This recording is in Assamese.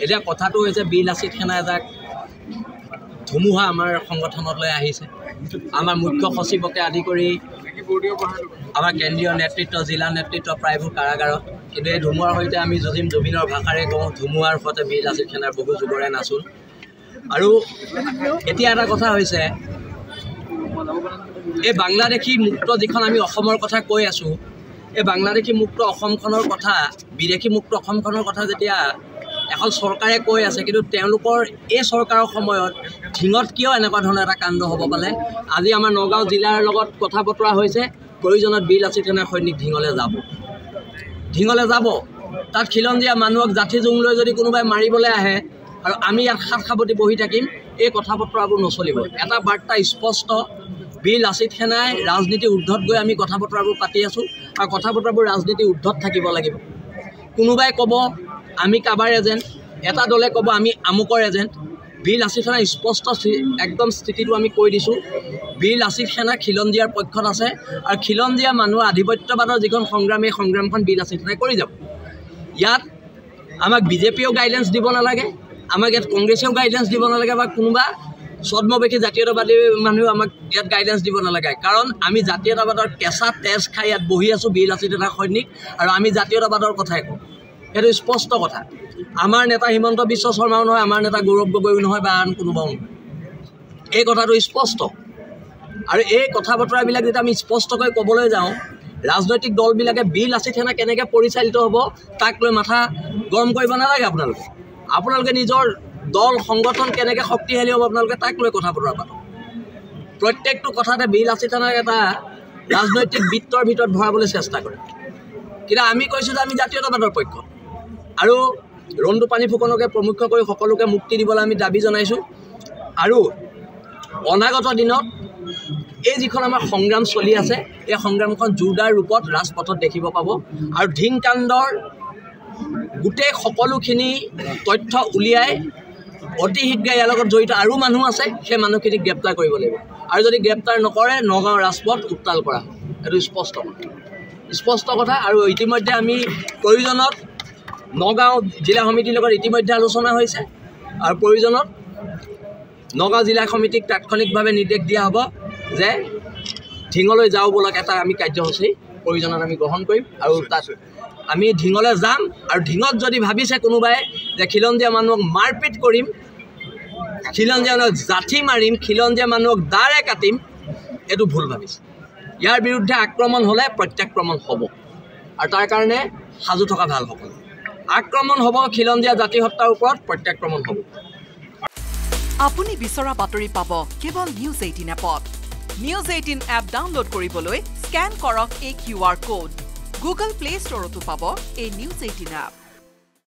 এতিয়া কথাটো হৈছে বীৰ লাচিত সেনা এজাক ধুমুহা আমাৰ সংগঠনলৈ আহিছে। আমাৰ মুখ্য সচিবকে আদি কৰি আমাৰ কেন্দ্ৰীয় নেতৃত্ব, জিলা নেতৃত্ব প্ৰায়বোৰ কাৰাগাৰত। কিন্তু এই ধুমুহাৰ সৈতে আমি যুঁজিম, জুবিনৰ ভাষাৰে কওঁ, ধুমুহাৰ সৈতে বীৰ লাচিত সেনাৰ বহু যুগৰে নাচোন। আৰু এতিয়া এটা কথা হৈছে, এই বাংলাদেশী মুক্ত যিখন আমি অসমৰ কথা কৈ আছোঁ, এই বাংলাদেশী মুক্ত অসমখনৰ কথা, বিদেশী মুক্ত অসমখনৰ কথা যেতিয়া এখন চৰকাৰে কৈ আছে, কিন্তু তেওঁলোকৰ এই চৰকাৰৰ সময়ত ঢিঙত কিয় এনেকুৱা ধৰণৰ এটা কাণ্ড হ'ব পালে? আজি আমাৰ নগাঁও জিলাৰ লগত কথা বতৰা হৈছে, প্ৰয়োজনত বীৰ লাচিত সেনাৰ সৈনিক ঢিঙলৈ যাব। তাত খিলঞ্জীয়া মানুহক জাঠি জোং লৈ যদি কোনোবাই মাৰিবলৈ আহে আৰু আমি ইয়াত সাত সাৱটি বহি থাকিম, এই কথা বতৰাবোৰ নচলিব। এটা বাৰ্তা স্পষ্ট, বীৰ লাচিত সেনাই ৰাজনীতিৰ ঊৰ্ধত গৈ আমি কথা বতৰাবোৰ পাতি আছোঁ, আৰু কথা বতৰাবোৰ ৰাজনীতিৰ ঊৰ্ধত থাকিব লাগিব। কোনোবাই ক'ব আমি কাবাৰ এজেণ্ট, এটা দলে ক'ব আমি আমুকৰ এজেণ্ট। বীৰ লাচিত সেনাৰ স্পষ্ট একদম স্থিতিটো আমি কৈ দিছোঁ, বীৰ লাচিত সেনা খিলঞ্জীয়াৰ পক্ষত আছে, আৰু খিলঞ্জীয়া মানুহৰ আধিপত্যবাদৰ যিখন সংগ্ৰাম, এই সংগ্ৰামখন বীৰ লাচিত সেনাই কৰি যাব। ইয়াত আমাক বিজেপিয়েও গাইডেঞ্চ দিব নালাগে, আমাক ইয়াত কংগ্ৰেছেও গাইডেঞ্চ দিব নালাগে, বা কোনোবা ছদ্মবেশী জাতীয়তাবাদী মানুহেও আমাক ইয়াত গাইডেঞ্চ দিব নালাগে। কাৰণ আমি জাতীয়তাবাদৰ কেঁচা তেজ খাই ইয়াত বহি আছোঁ, বীৰ লাচিত সেনাৰ সৈনিক, আৰু আমি জাতীয়তাবাদৰ কথাই কওঁ। সেইটো স্পষ্ট কথা। আমাৰ নেতা হিমন্ত বিশ্ব শৰ্মাও নহয়, আমাৰ নেতা গৌৰৱ গগৈও নহয়, বা আন কোনোবাও নহয়। এই কথাটো স্পষ্ট। আৰু এই কথা বতৰাবিলাক যেতিয়া আমি স্পষ্টকৈ ক'বলৈ যাওঁ, ৰাজনৈতিক দলবিলাকে বীৰ লাচিত সেনা কেনেকৈ পৰিচালিত হ'ব তাক লৈ মাথা গৰম কৰিব নালাগে। আপোনালোকে নিজৰ দল সংগঠন কেনেকৈ শক্তিশালী হ'ব আপোনালোকে তাক লৈ কথা বতৰা পাতক। প্ৰত্যেকটো কথাতে বীৰ লাচিত সেনাক এটা ৰাজনৈতিক বৃত্তৰ ভিতৰত ভৰাবলৈ চেষ্টা কৰে। কিন্তু আমি কৈছোঁ যে আমি জাতীয়তাবাদৰ পক্ষ, আৰু ৰন্টু পানী ফুকনকে প্ৰমুখ্য কৰি সকলোকে মুক্তি দিবলৈ আমি দাবী জনাইছোঁ। আৰু অনাগত দিনত এই যিখন আমাৰ সংগ্ৰাম চলি আছে, এই সংগ্ৰামখন জোৰদাৰ ৰূপত ৰাজপথত দেখিব পাব। আৰু ঢিংকাণ্ডৰ গোটেই সকলোখিনি তথ্য উলিয়াই অতি শীঘ্ৰে ইয়াৰ লগত জড়িত আৰু মানুহ আছে, সেই মানুহখিনিক গ্ৰেপ্তাৰ কৰিব লাগিব। আৰু যদি গ্ৰেপ্তাৰ নকৰে, নগাঁও ৰাজপথ উত্তাল কৰা হয়। এইটো স্পষ্ট কথা। আৰু ইতিমধ্যে আমি প্ৰয়োজনত নগাঁও জিলা সমিতিৰ লগত ইতিমধ্যে আলোচনা হৈছে, আৰু প্ৰয়োজনত নগাঁও জিলা সমিতিক তাৎক্ষণিকভাৱে নিৰ্দেশ দিয়া হ'ব যে ঢিঙলৈ যাওঁ বোলক এটা আমি কাৰ্যসূচী প্ৰয়োজনত আমি গ্ৰহণ কৰিম। আৰু তাত আমি ঢিঙলৈ যাম, আৰু ঢিঙত যদি ভাবিছে কোনোবাই যে খিলঞ্জীয়া মানুহক মাৰপিট কৰিম, খিলঞ্জীয়া মানুহক জাঠি মাৰিম, খিলঞ্জীয়া মানুহক দাৰে কাটিম, এইটো ভুল ভাবিছে। ইয়াৰ বিৰুদ্ধে আক্ৰমণ হ'লে প্ৰত্যাক্ৰমণ হ'ব, আৰু তাৰ কাৰণে সাজু থকা ভাল হ'ব। আক্ৰমণ হ'ব খিলঞ্জীয়া জাতি হত্যাৰ ওপৰত, প্ৰত্যাক্ৰমণ হ'ব। আপুনি বিচৰা বাতৰি পাব কেৱল নিউজ 18 এপত। নিউজ 18 এপ ডাউনলোড কৰিবলৈ স্কেন কৰক এই QR কোড। গুগল প্লে ষ্টৰতো পাব এই নিউজ 18 এপ।